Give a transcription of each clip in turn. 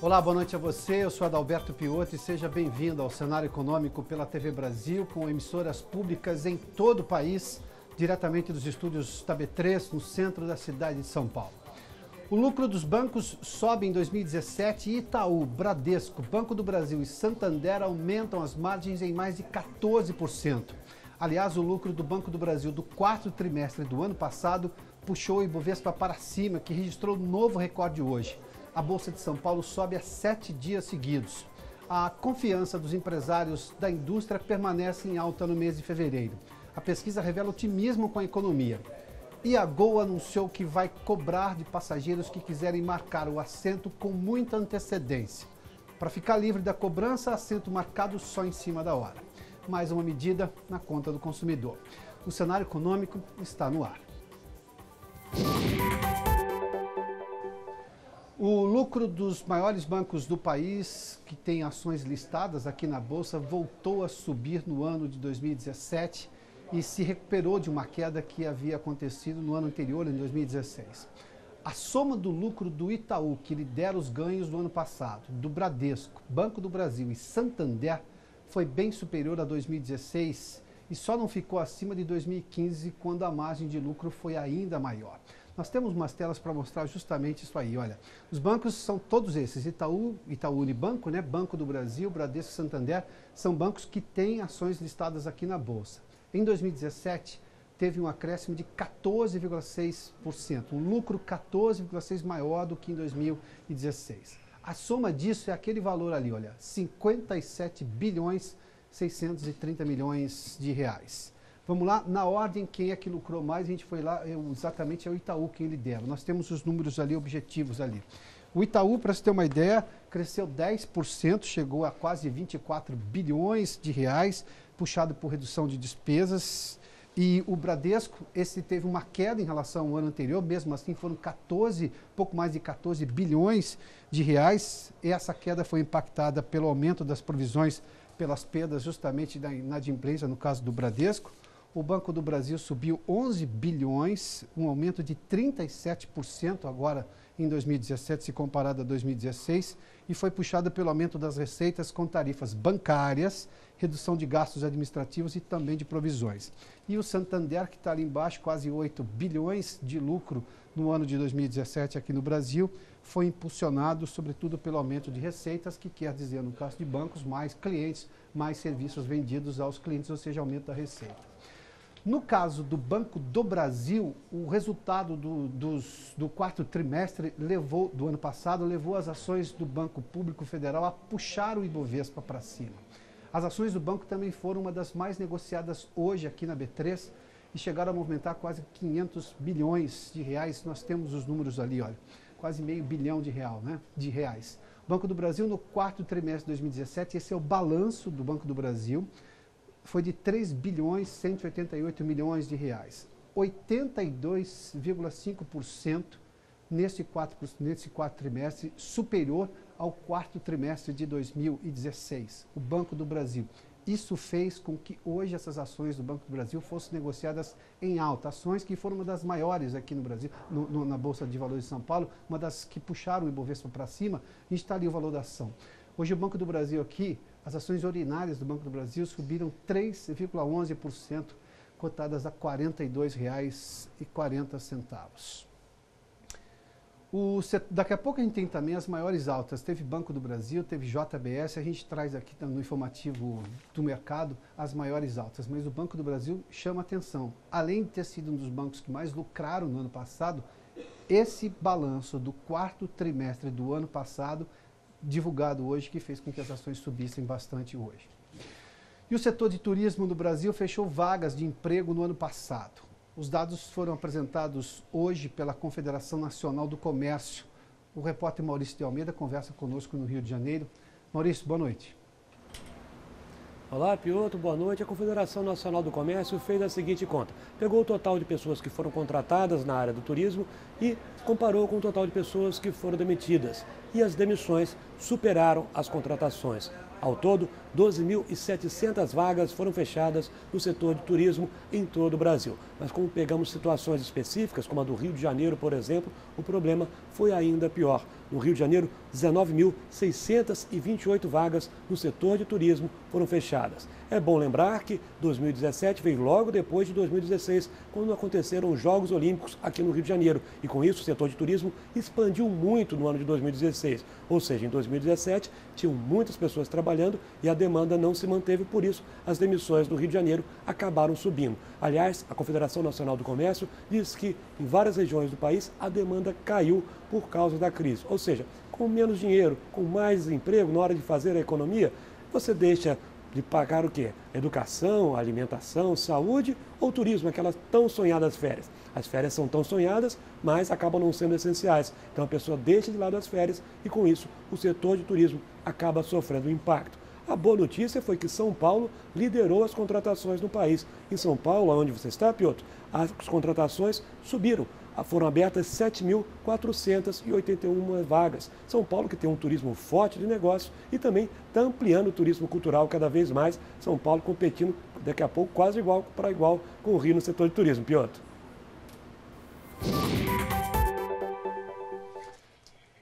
Olá, boa noite a você. Eu sou Adalberto Piotto e seja bem-vindo ao Cenário Econômico pela TV Brasil, com emissoras públicas em todo o país, diretamente dos estúdios da B3, no centro da cidade de São Paulo. O lucro dos bancos sobe em 2017 e Itaú, Bradesco, Banco do Brasil e Santander aumentam as margens em mais de 14%. Aliás, o lucro do Banco do Brasil do quarto trimestre do ano passado puxou o Ibovespa para cima, que registrou um novo recorde hoje. A Bolsa de São Paulo sobe há 7 dias seguidos. A confiança dos empresários da indústria permanece em alta no mês de fevereiro. A pesquisa revela otimismo com a economia. E a Gol anunciou que vai cobrar de passageiros que quiserem marcar o assento com muita antecedência. Para ficar livre da cobrança, assento marcado só em cima da hora. Mais uma medida na conta do consumidor. O cenário econômico está no ar. O lucro dos maiores bancos do país, que têm ações listadas aqui na Bolsa, voltou a subir no ano de 2017 e se recuperou de uma queda que havia acontecido no ano anterior, em 2016. A soma do lucro do Itaú, que lidera os ganhos do ano passado, do Bradesco, Banco do Brasil e Santander, foi bem superior a 2016 e só não ficou acima de 2015, quando a margem de lucro foi ainda maior. Nós temos umas telas para mostrar justamente isso aí, olha. Os bancos são todos esses, Itaú Unibanco, né? Banco do Brasil, Bradesco e Santander, são bancos que têm ações listadas aqui na Bolsa. Em 2017, teve um acréscimo de 14,6%, um lucro 14,6% maior do que em 2016. A soma disso é aquele valor ali, olha, 57 bilhões 630 milhões de reais. Vamos lá, na ordem, quem é que lucrou mais, a gente foi lá, exatamente é o Itaú quem lidera. Nós temos os números ali, objetivos ali. O Itaú, para você ter uma ideia, cresceu 10%, chegou a quase 24 bilhões de reais, puxado por redução de despesas. E o Bradesco, esse teve uma queda em relação ao ano anterior, mesmo assim foram pouco mais de 14 bilhões de reais. E essa queda foi impactada pelo aumento das provisões pelas perdas justamente da inadimplência, no caso do Bradesco. O Banco do Brasil subiu 11 bilhões, um aumento de 37% agora em 2017, se comparado a 2016, e foi puxada pelo aumento das receitas com tarifas bancárias, redução de gastos administrativos e também de provisões. E o Santander, que está ali embaixo, quase 8 bilhões de lucro no ano de 2017 aqui no Brasil, foi impulsionado sobretudo pelo aumento de receitas, que quer dizer, no caso de bancos, mais clientes, mais serviços vendidos aos clientes, ou seja, aumento da receita. No caso do Banco do Brasil, o resultado do quarto trimestre do ano passado levou as ações do Banco Público Federal a puxar o Ibovespa para cima. As ações do banco também foram uma das mais negociadas hoje aqui na B3 e chegaram a movimentar quase 500 bilhões de reais. Nós temos os números ali, olha, quase meio bilhão de reais. O Banco do Brasil, no quarto trimestre de 2017, esse é o balanço do Banco do Brasil, foi de 3 bilhões 188 milhões de reais. 82,5% nesse quarto trimestre, superior ao quarto trimestre de 2016, o Banco do Brasil. Isso fez com que hoje essas ações do Banco do Brasil fossem negociadas em alta. Ações que foram uma das maiores aqui no Brasil, na Bolsa de Valores de São Paulo, uma das que puxaram o Ibovespa para cima, a gente está ali o valor da ação. Hoje o Banco do Brasil aqui, as ações ordinárias do Banco do Brasil subiram 3,11%, cotadas a R$ 42,40. Daqui a pouco a gente tem também as maiores altas. Teve Banco do Brasil, teve JBS, a gente traz aqui no informativo do mercado as maiores altas, mas o Banco do Brasil chama atenção. Além de ter sido um dos bancos que mais lucraram no ano passado, esse balanço do quarto trimestre do ano passado, divulgado hoje, que fez com que as ações subissem bastante hoje. E o setor de turismo no Brasil fechou vagas de emprego no ano passado. Os dados foram apresentados hoje pela Confederação Nacional do Comércio. O repórter Maurício de Almeida conversa conosco no Rio de Janeiro. Maurício, boa noite. Olá, Piotr, boa noite. A Confederação Nacional do Comércio fez a seguinte conta. Pegou o total de pessoas que foram contratadas na área do turismo e comparou com o total de pessoas que foram demitidas. E as demissões superaram as contratações. Ao todo, 12.700 vagas foram fechadas no setor de turismo em todo o Brasil. Mas como pegamos situações específicas, como a do Rio de Janeiro, por exemplo, o problema foi ainda pior. No Rio de Janeiro, 19.628 vagas no setor de turismo foram fechadas. É bom lembrar que 2017 veio logo depois de 2016, quando aconteceram os Jogos Olímpicos aqui no Rio de Janeiro. E com isso, o setor de turismo expandiu muito no ano de 2016. Ou seja, em 2017, tinham muitas pessoas trabalhando e a demanda não se manteve, por isso as demissões no Rio de Janeiro acabaram subindo. Aliás, a Confederação Nacional do Comércio diz que em várias regiões do país a demanda caiu por causa da crise. Ou seja, com menos dinheiro, com mais desemprego, na hora de fazer a economia, você deixa de pagar o quê? Educação, alimentação, saúde ou turismo, aquelas tão sonhadas férias. As férias são tão sonhadas, mas acabam não sendo essenciais. Então a pessoa deixa de lado as férias e com isso o setor de turismo acaba sofrendo impacto. A boa notícia foi que São Paulo liderou as contratações no país. Em São Paulo, onde você está, Piotr, as contratações subiram. Foram abertas 7.481 vagas. São Paulo, que tem um turismo forte de negócio e também está ampliando o turismo cultural cada vez mais. São Paulo competindo daqui a pouco quase igual para igual com o Rio no setor de turismo. Piotr.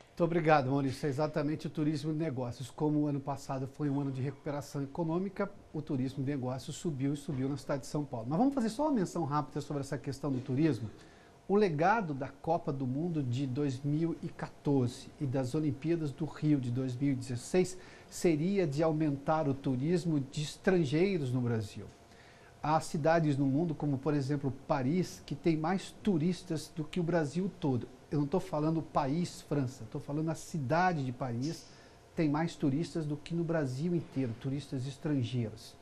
Muito obrigado, Maurício. É exatamente o turismo de negócios. Como o ano passado foi um ano de recuperação econômica, o turismo de negócios subiu e subiu na cidade de São Paulo. Mas vamos fazer só uma menção rápida sobre essa questão do turismo. O legado da Copa do Mundo de 2014 e das Olimpíadas do Rio de 2016 seria de aumentar o turismo de estrangeiros no Brasil. Há cidades no mundo, como por exemplo Paris, que tem mais turistas do que o Brasil todo. Eu não estou falando o país França, estou falando a cidade de Paris, tem mais turistas do que no Brasil inteiro, turistas estrangeiros.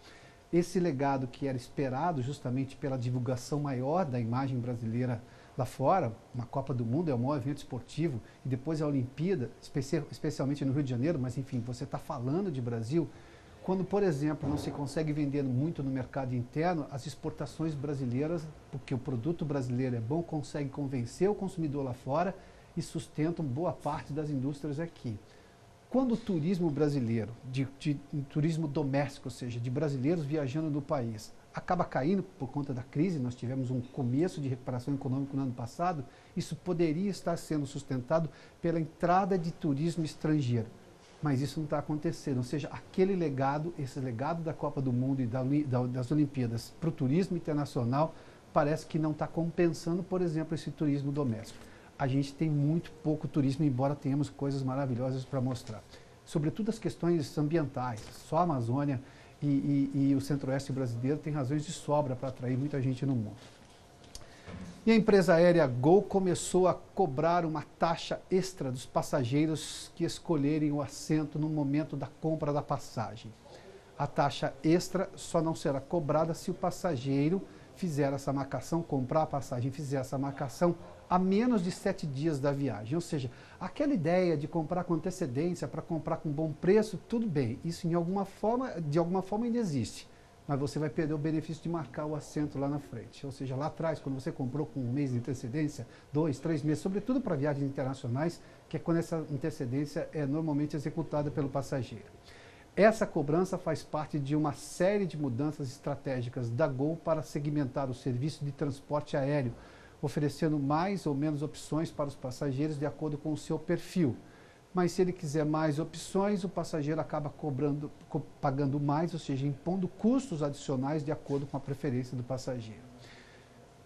Esse legado que era esperado justamente pela divulgação maior da imagem brasileira lá fora, uma Copa do Mundo é o maior evento esportivo, e depois a Olimpíada, especialmente no Rio de Janeiro, mas enfim, você está falando de Brasil. Quando, por exemplo, não se consegue vender muito no mercado interno, as exportações brasileiras, porque o produto brasileiro é bom, conseguem convencer o consumidor lá fora e sustentam boa parte das indústrias aqui. Quando o turismo brasileiro, turismo doméstico, ou seja, de brasileiros viajando no país, acaba caindo por conta da crise, nós tivemos um começo de recuperação econômica no ano passado, isso poderia estar sendo sustentado pela entrada de turismo estrangeiro. Mas isso não está acontecendo, ou seja, aquele legado, esse legado da Copa do Mundo e das Olimpíadas para o turismo internacional, parece que não está compensando, por exemplo, esse turismo doméstico. A gente tem muito pouco turismo, embora tenhamos coisas maravilhosas para mostrar. Sobretudo as questões ambientais, só a Amazônia e o Centro-Oeste brasileiro tem razões de sobra para atrair muita gente no mundo. E a empresa aérea Gol começou a cobrar uma taxa extra dos passageiros que escolherem o assento no momento da compra da passagem. A taxa extra só não será cobrada se o passageiro fizer essa marcação, comprar a passagem, fizer essa marcação a menos de 7 dias da viagem. Ou seja, aquela ideia de comprar com antecedência, para comprar com bom preço, tudo bem, isso de alguma forma ainda existe. Mas você vai perder o benefício de marcar o assento lá na frente. Ou seja, lá atrás, quando você comprou com um mês de antecedência, 2, 3 meses, sobretudo para viagens internacionais, que é quando essa antecedência é normalmente executada pelo passageiro. Essa cobrança faz parte de uma série de mudanças estratégicas da Gol para segmentar o serviço de transporte aéreo, oferecendo mais ou menos opções para os passageiros de acordo com o seu perfil. Mas se ele quiser mais opções, o passageiro acaba pagando mais, ou seja, impondo custos adicionais de acordo com a preferência do passageiro.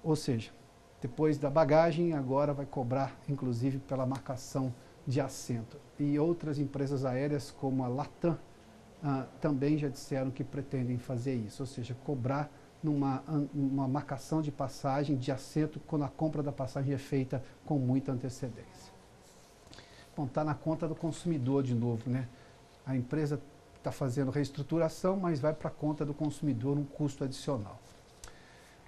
Ou seja, depois da bagagem, agora vai cobrar, inclusive, pela marcação de assento. E outras empresas aéreas, como a Latam, também já disseram que pretendem fazer isso, ou seja, cobrar uma marcação de passagem, de assento, quando a compra da passagem é feita com muita antecedência. Bom, está na conta do consumidor de novo, né? A empresa está fazendo reestruturação, mas vai para a conta do consumidor um custo adicional.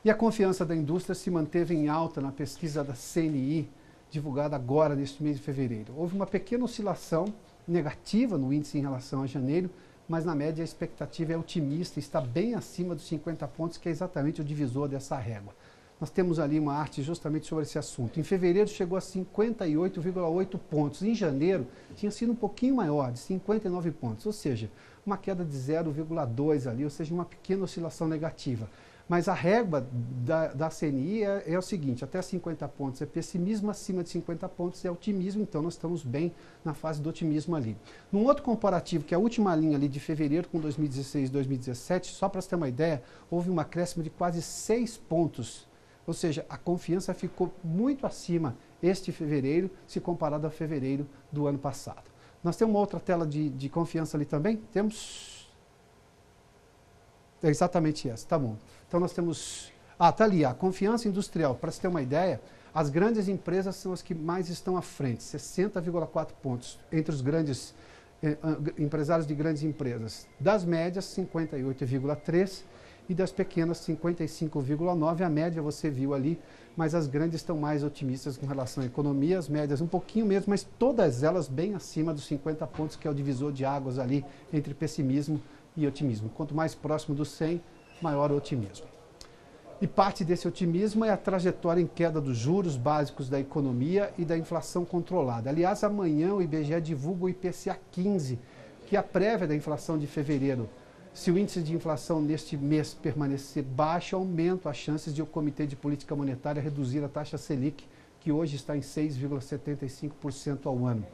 E a confiança da indústria se manteve em alta na pesquisa da CNI, divulgada agora neste mês de fevereiro. Houve uma pequena oscilação negativa no índice em relação a janeiro, mas na média a expectativa é otimista, está bem acima dos 50 pontos, que é exatamente o divisor dessa régua. Nós temos ali uma arte justamente sobre esse assunto. Em fevereiro chegou a 58,8 pontos. Em janeiro tinha sido um pouquinho maior, de 59 pontos, ou seja, uma queda de 0,2 ali, ou seja, uma pequena oscilação negativa. Mas a régua da CNI é o seguinte, até 50 pontos é pessimismo, acima de 50 pontos é otimismo, então nós estamos bem na fase do otimismo ali. Num outro comparativo, que é a última linha ali de fevereiro com 2016 e 2017, só para você ter uma ideia, houve um acréscimo de quase 6 pontos. Ou seja, a confiança ficou muito acima este fevereiro, se comparado a fevereiro do ano passado. Nós temos uma outra tela de confiança ali também? Temos... É exatamente essa, tá bom. Então nós temos... tá ali, a confiança industrial. Para você ter uma ideia, as grandes empresas são as que mais estão à frente, 60,4 pontos entre os grandes empresários de grandes empresas. Das médias, 58,3 e das pequenas 55,9, a média você viu ali, mas as grandes estão mais otimistas com relação à economia, as médias um pouquinho mesmo, mas todas elas bem acima dos 50 pontos, que é o divisor de águas ali entre pessimismo e otimismo. Quanto mais próximo do 100, maior o otimismo. E parte desse otimismo é a trajetória em queda dos juros básicos da economia e da inflação controlada. Aliás, amanhã o IBGE divulga o IPCA 15, que é a prévia da inflação de fevereiro. Se o índice de inflação neste mês permanecer baixo, aumenta as chances de o Comitê de Política Monetária reduzir a taxa Selic, que hoje está em 6,75% ao ano.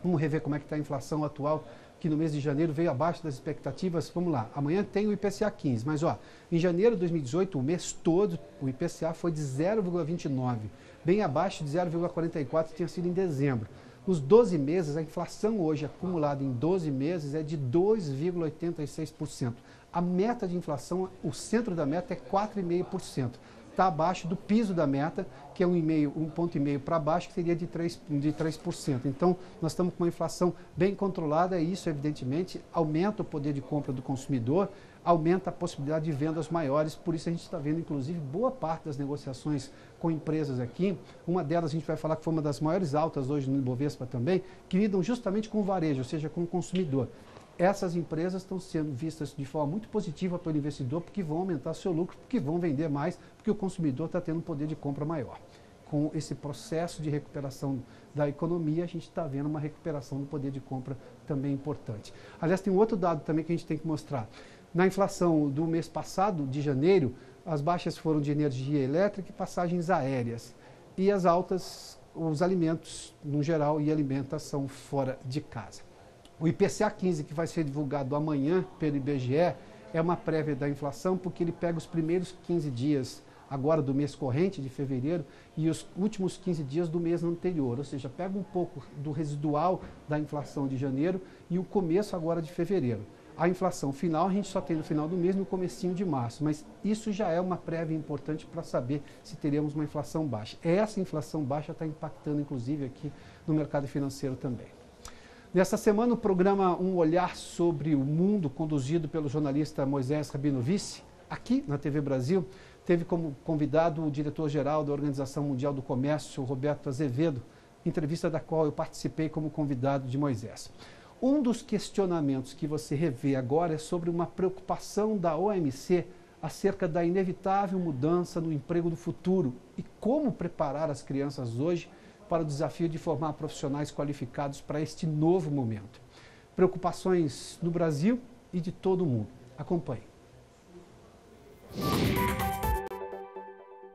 Vamos rever como é que está a inflação atual, que no mês de janeiro veio abaixo das expectativas. Vamos lá, amanhã tem o IPCA 15, mas em janeiro de 2018, o mês todo, o IPCA foi de 0,29, bem abaixo de 0,44 que tinha sido em dezembro. Nos 12 meses, a inflação hoje acumulada em 12 meses é de 2,86%. A meta de inflação, o centro da meta é 4,5%. Está abaixo do piso da meta, que é 1,5 ponto para baixo, que seria de 3%. Então, nós estamos com uma inflação bem controlada e isso, evidentemente, aumenta o poder de compra do consumidor, aumenta a possibilidade de vendas maiores, por isso a gente está vendo, inclusive, boa parte das negociações com empresas aqui, uma delas a gente vai falar que foi uma das maiores altas hoje no Ibovespa também, que lidam justamente com o varejo, ou seja, com o consumidor. Essas empresas estão sendo vistas de forma muito positiva pelo investidor, porque vão aumentar seu lucro, porque vão vender mais, porque o consumidor está tendo um poder de compra maior. Com esse processo de recuperação da economia, a gente está vendo uma recuperação do poder de compra também importante. Aliás, tem um outro dado também que a gente tem que mostrar. Na inflação do mês passado, de janeiro, as baixas foram de energia elétrica e passagens aéreas. E as altas, os alimentos, no geral, e alimentação fora de casa. O IPCA 15, que vai ser divulgado amanhã pelo IBGE, é uma prévia da inflação, porque ele pega os primeiros 15 dias agora do mês corrente, de fevereiro, e os últimos 15 dias do mês anterior. Ou seja, pega um pouco do residual da inflação de janeiro e o começo agora de fevereiro. A inflação final a gente só tem no final do mês, no comecinho de março, mas isso já é uma prévia importante para saber se teremos uma inflação baixa. Essa inflação baixa está impactando, inclusive, aqui no mercado financeiro também. Nesta semana, o programa Um Olhar sobre o Mundo, conduzido pelo jornalista Moisés Rabinovici, aqui na TV Brasil, teve como convidado o diretor-geral da Organização Mundial do Comércio, Roberto Azevedo, entrevista da qual eu participei como convidado de Moisés. Um dos questionamentos que você revê agora é sobre uma preocupação da OMC acerca da inevitável mudança no emprego do futuro e como preparar as crianças hoje para o desafio de formar profissionais qualificados para este novo momento. Preocupações no Brasil e de todo o mundo. Acompanhe.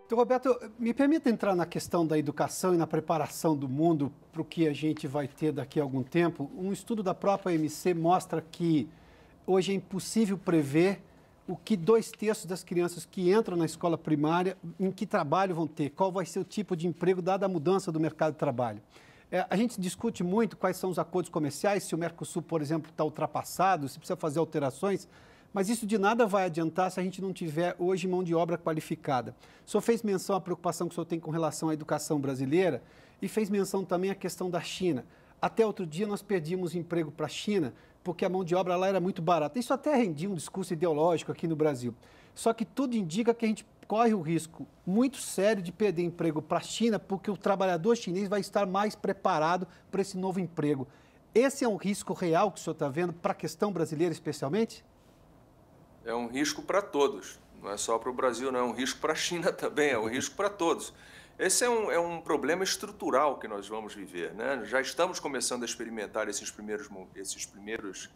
Então, Roberto, me permita entrar na questão da educação e na preparação do mundo para o que a gente vai ter daqui a algum tempo. Um estudo da própria OMC mostra que hoje é impossível prever o que 2/3 das crianças que entram na escola primária, em que trabalho vão ter, qual vai ser o tipo de emprego dada a mudança do mercado de trabalho. A gente discute muito quais são os acordos comerciais, se o Mercosul, por exemplo, está ultrapassado, se precisa fazer alterações, mas isso de nada vai adiantar se a gente não tiver hoje mão de obra qualificada. O senhor fez menção à preocupação que o senhor tem com relação à educação brasileira e fez menção também à questão da China. Até outro dia nós perdíamos emprego para a China porque a mão de obra lá era muito barata. Isso até rendia um discurso ideológico aqui no Brasil. Só que tudo indica que a gente corre o risco muito sério de perder emprego para a China porque o trabalhador chinês vai estar mais preparado para esse novo emprego. Esse é um risco real que o senhor está vendo para a questão brasileira especialmente? É um risco para todos, não é só para o Brasil, não é um risco para a China também, é um risco para todos. Esse é um problema estrutural que nós vamos viver, né? Já estamos começando a experimentar esses primeiros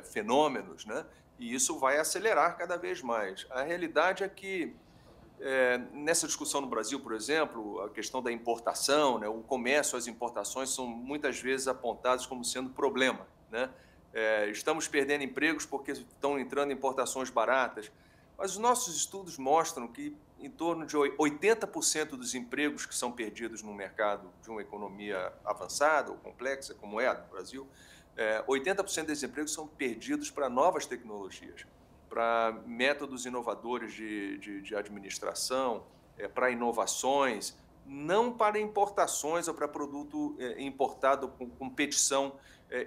fenômenos, né? E isso vai acelerar cada vez mais. A realidade é que, nessa discussão no Brasil, por exemplo, a questão da importação, né? O comércio, as importações são muitas vezes apontados como sendo problema, né? Estamos perdendo empregos porque estão entrando importações baratas, mas os nossos estudos mostram que em torno de 80% dos empregos que são perdidos no mercado de uma economia avançada ou complexa, como é a do Brasil, 80% desses empregos são perdidos para novas tecnologias, para métodos inovadores de administração, para inovações, não para importações ou para produto importado com competição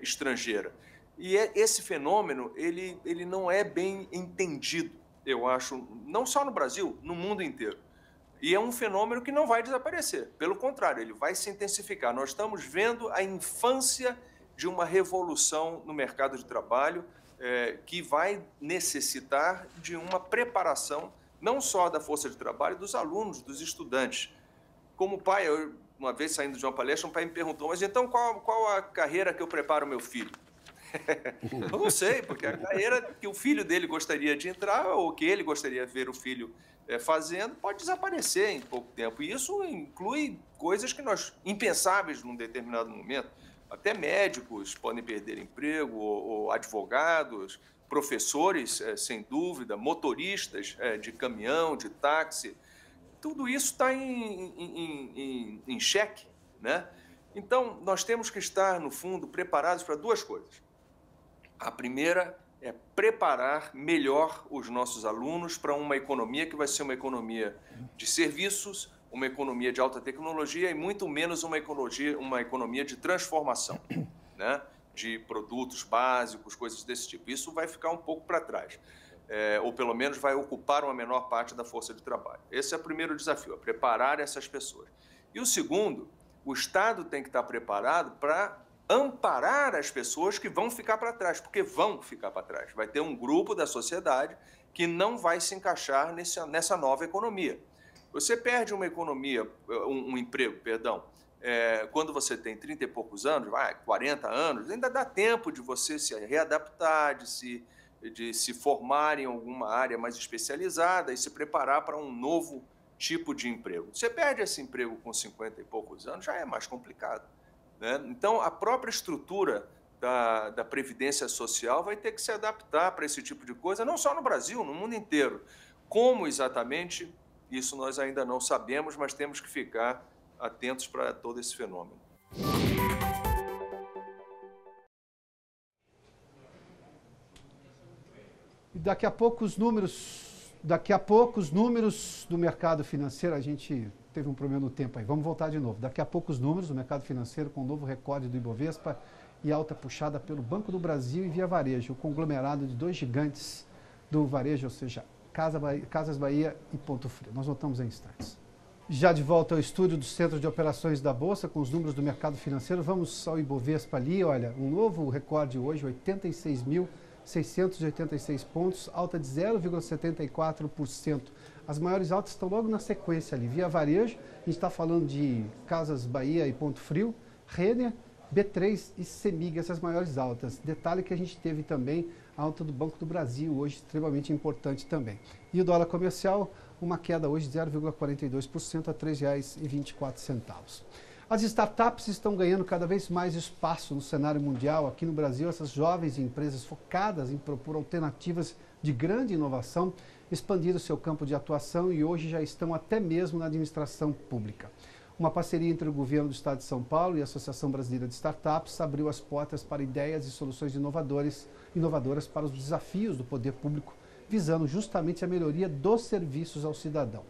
estrangeira. E esse fenômeno ele não é bem entendido, eu acho, não só no Brasil, no mundo inteiro. E é um fenômeno que não vai desaparecer, pelo contrário, ele vai se intensificar. Nós estamos vendo a infância de uma revolução no mercado de trabalho que vai necessitar de uma preparação não só da força de trabalho, dos alunos, dos estudantes. Como pai, uma vez saindo de uma palestra, um pai me perguntou, mas então qual a carreira que eu preparo meu filho? Eu não sei, porque a carreira que o filho dele gostaria de entrar ou que ele gostaria de ver o filho fazendo pode desaparecer em pouco tempo. E isso inclui coisas que impensáveis num determinado momento. Até médicos podem perder emprego, ou advogados, professores, sem dúvida, motoristas de caminhão, de táxi. Tudo isso está em xeque, né? Então, nós temos que estar, no fundo, preparados para duas coisas. A primeira é preparar melhor os nossos alunos para uma economia que vai ser uma economia de serviços, uma economia de alta tecnologia e muito menos uma economia de transformação, né? De produtos básicos, coisas desse tipo. Isso vai ficar um pouco para trás, ou pelo menos vai ocupar uma menor parte da força de trabalho. Esse é o primeiro desafio, é preparar essas pessoas. E o segundo, o Estado tem que estar preparado para amparar as pessoas que vão ficar para trás, porque vão ficar para trás. Vai ter um grupo da sociedade que não vai se encaixar nessa nova economia. Você perde um emprego, quando você tem 30 e poucos anos, 40 anos, ainda dá tempo de você se readaptar, de se formar em alguma área mais especializada e se preparar para um novo tipo de emprego. Você perde esse emprego com 50 e poucos anos, já é mais complicado, né? Então, a própria estrutura da Previdência Social vai ter que se adaptar para esse tipo de coisa, não só no Brasil, no mundo inteiro. Como exatamente, isso nós ainda não sabemos, mas temos que ficar atentos para todo esse fenômeno. E daqui a pouco os números do mercado financeiro, a gente teve um problema no tempo aí, vamos voltar de novo. Daqui a pouco os números do mercado financeiro com um novo recorde do Ibovespa e alta puxada pelo Banco do Brasil e Via Varejo, o conglomerado de dois gigantes do varejo, ou seja, Casas Bahia e Ponto Frio. Nós voltamos em instantes. Já de volta ao estúdio do Centro de Operações da Bolsa, com os números do mercado financeiro, vamos ao Ibovespa ali, olha, um novo recorde hoje, 86.686 pontos, alta de 0,74%. As maiores altas estão logo na sequência ali. Via Varejo, a gente está falando de Casas Bahia e Ponto Frio, Renner, B3 e Semig, essas maiores altas. Detalhe que a gente teve também a alta do Banco do Brasil, hoje extremamente importante também. E o dólar comercial, uma queda hoje de 0,42% a R$ 3,24. As startups estão ganhando cada vez mais espaço no cenário mundial. Aqui no Brasil, essas jovens empresas focadas em propor alternativas de grande inovação expandiram seu campo de atuação e hoje já estão até mesmo na administração pública. Uma parceria entre o governo do Estado de São Paulo e a Associação Brasileira de Startups abriu as portas para ideias e soluções inovadoras para os desafios do poder público, visando justamente a melhoria dos serviços ao cidadão.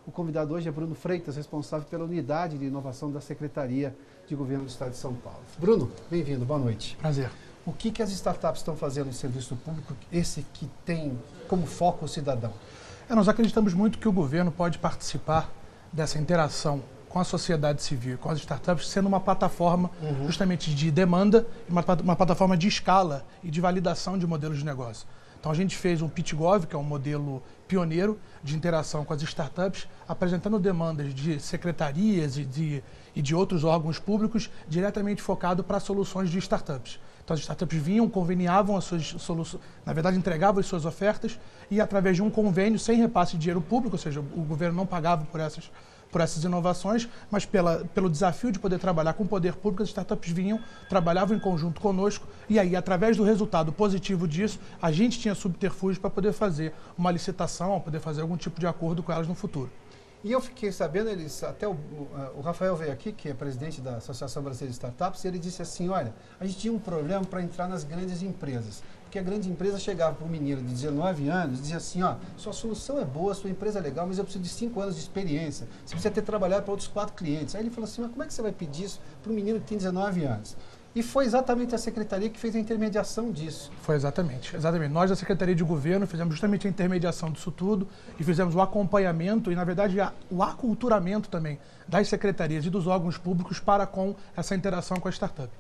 O convidado hoje é Bruno Freitas, responsável pela unidade de inovação da Secretaria de Governo do Estado de São Paulo. Bruno, bem-vindo, boa noite. Prazer. O que as startups estão fazendo no serviço público, esse que tem como foco o cidadão? Nós acreditamos muito que o governo pode participar dessa interação com a sociedade civil, com as startups, sendo uma plataforma justamente de demanda, uma plataforma de escala e de validação de modelos de negócio. Então a gente fez um PitGov, que é um modelo pioneiro de interação com as startups, apresentando demandas de secretarias e de outros órgãos públicos diretamente focado para soluções de startups. Então as startups vinham, conveniavam as suas soluções, na verdade entregavam as suas ofertas e através de um convênio sem repasse de dinheiro público, ou seja, o governo não pagava por essas inovações, mas pelo desafio de poder trabalhar com o poder público, as startups vinham, trabalhavam em conjunto conosco e aí, através do resultado positivo disso, a gente tinha subterfúgio para poder fazer uma licitação, poder fazer algum tipo de acordo com elas no futuro. E eu fiquei sabendo, até o Rafael veio aqui, que é presidente da Associação Brasileira de Startups, e ele disse assim, olha, a gente tinha um problema para entrar nas grandes empresas. Porque a grande empresa chegava para um menino de 19 anos e dizia assim, ó, sua solução é boa, sua empresa é legal, mas eu preciso de 5 anos de experiência. Você precisa ter trabalhado para outros 4 clientes. Aí ele falou assim, mas como é que você vai pedir isso para um menino que tem 19 anos? E foi exatamente a Secretaria que fez a intermediação disso. Foi exatamente. Nós da Secretaria de Governo fizemos justamente a intermediação disso tudo e fizemos o acompanhamento e, na verdade, o aculturamento também das secretarias e dos órgãos públicos para com essa interação com a startup.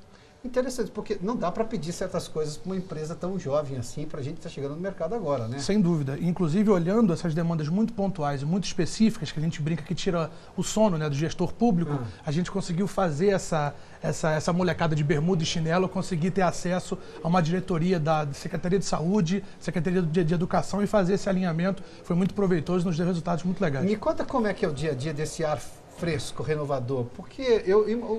Interessante, porque não dá para pedir certas coisas para uma empresa tão jovem assim, para a gente estar chegando no mercado agora, né? Sem dúvida. Inclusive, olhando essas demandas muito pontuais e muito específicas, que a gente brinca que tira o sono, né, do gestor público, a gente conseguiu fazer essa molecada de bermuda e chinelo, conseguir ter acesso a uma diretoria da Secretaria de Saúde, Secretaria de Educação e fazer esse alinhamento. Foi muito proveitoso e nos deu resultados muito legais. Me conta como é que é o dia a dia desse ar fresco, renovador, porque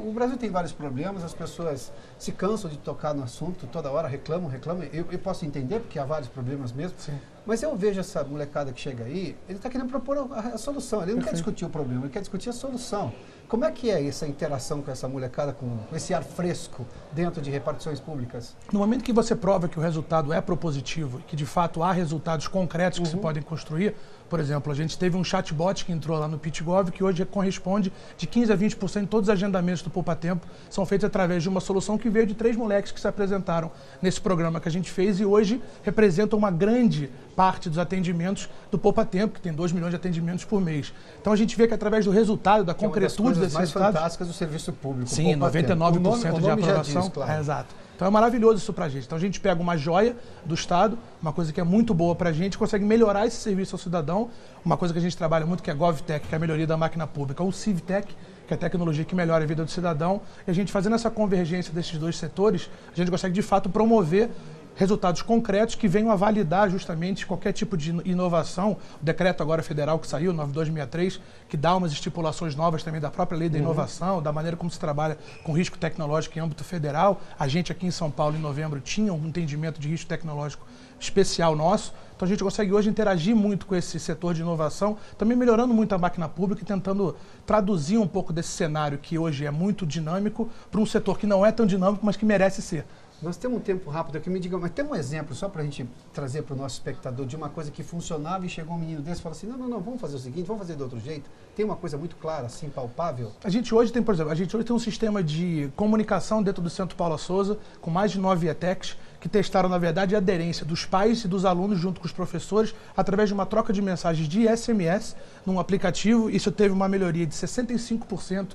o Brasil tem vários problemas, as pessoas se cansam de tocar no assunto, toda hora reclamam, eu posso entender porque há vários problemas mesmo, Sim. Mas eu vejo essa molecada que chega aí, ele está querendo propor a solução, ele não quer discutir o problema, ele quer discutir a solução. Como é que é essa interação com essa molecada, com esse ar fresco dentro de repartições públicas? No momento que você prova que o resultado é propositivo, que de fato há resultados concretos que se podem construir, por exemplo, a gente teve um chatbot que entrou lá no PitGov, que hoje corresponde de 15% a 20% de todos os agendamentos do Poupa Tempo são feitos através de uma solução que veio de 3 moleques que se apresentaram nesse programa que a gente fez e hoje representam uma grande parte dos atendimentos do Poupa Tempo, que tem 2 milhões de atendimentos por mês. Então a gente vê que através do resultado, da concretude desses mais resultados... fantásticas do serviço público. Sim, 99% de aprovação. Diz, claro. Exato. Então é maravilhoso isso pra gente. Então a gente pega uma joia do Estado, uma coisa que é muito boa pra gente, consegue melhorar esse serviço ao cidadão, uma coisa que a gente trabalha muito que é a GovTech, que é a melhoria da máquina pública, ou CivTech, que é a tecnologia que melhora a vida do cidadão, e a gente fazendo essa convergência desses dois setores, a gente consegue de fato promover resultados concretos que venham a validar justamente qualquer tipo de inovação. O decreto agora federal que saiu, 9263, que dá umas estipulações novas também da própria lei da inovação, da maneira como se trabalha com risco tecnológico em âmbito federal. A gente aqui em São Paulo, em novembro, tinha um entendimento de risco tecnológico especial nosso. Então a gente consegue hoje interagir muito com esse setor de inovação, também melhorando muito a máquina pública e tentando traduzir um pouco desse cenário que hoje é muito dinâmico para um setor que não é tão dinâmico, mas que merece ser. Nós temos um tempo rápido aqui, me diga, mas tem um exemplo só para a gente trazer para o nosso espectador de uma coisa que funcionava e chegou um menino desse e falou assim, não, vamos fazer o seguinte, vamos fazer de outro jeito. Tem uma coisa muito clara, assim, palpável? A gente hoje tem, por exemplo, um sistema de comunicação dentro do Centro Paula Souza, com mais de 9 ETECs, que testaram, na verdade, a aderência dos pais e dos alunos junto com os professores, através de uma troca de mensagens de SMS num aplicativo. Isso teve uma melhoria de 65%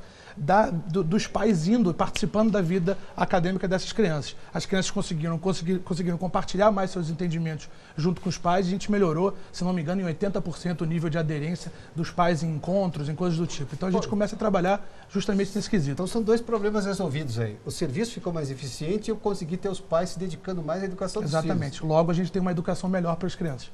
dos pais indo, participando da vida acadêmica dessas crianças. As crianças conseguiram compartilhar mais seus entendimentos junto com os pais e a gente melhorou, se não me engano, em 80% o nível de aderência dos pais em encontros, em coisas do tipo. Então a gente começa a trabalhar justamente nesse quesito. Então são dois problemas resolvidos aí. O serviço ficou mais eficiente e eu consegui ter os pais se dedicando mais à educação dos filhos. Exatamente. Logo a gente tem uma educação melhor para as crianças.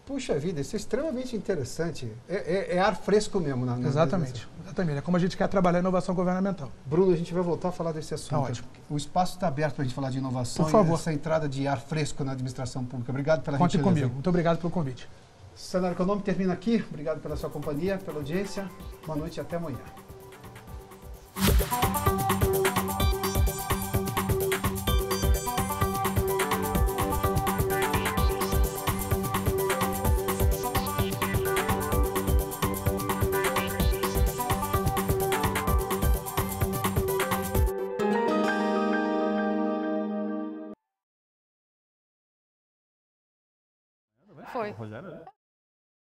Puxa vida, isso é extremamente interessante. É ar fresco mesmo. Exatamente. É como a gente quer trabalhar a inovação governamental. Bruno, a gente vai voltar a falar desse assunto. Tá ótimo. O espaço está aberto para a gente falar de inovação. Por favor. E essa entrada de ar fresco na administração pública. Obrigado pela gentileza. Conte comigo. Aí. Muito obrigado pelo convite. Cenário Econômico termina aqui. Obrigado pela sua companhia, pela audiência. Boa noite e até amanhã. Foi.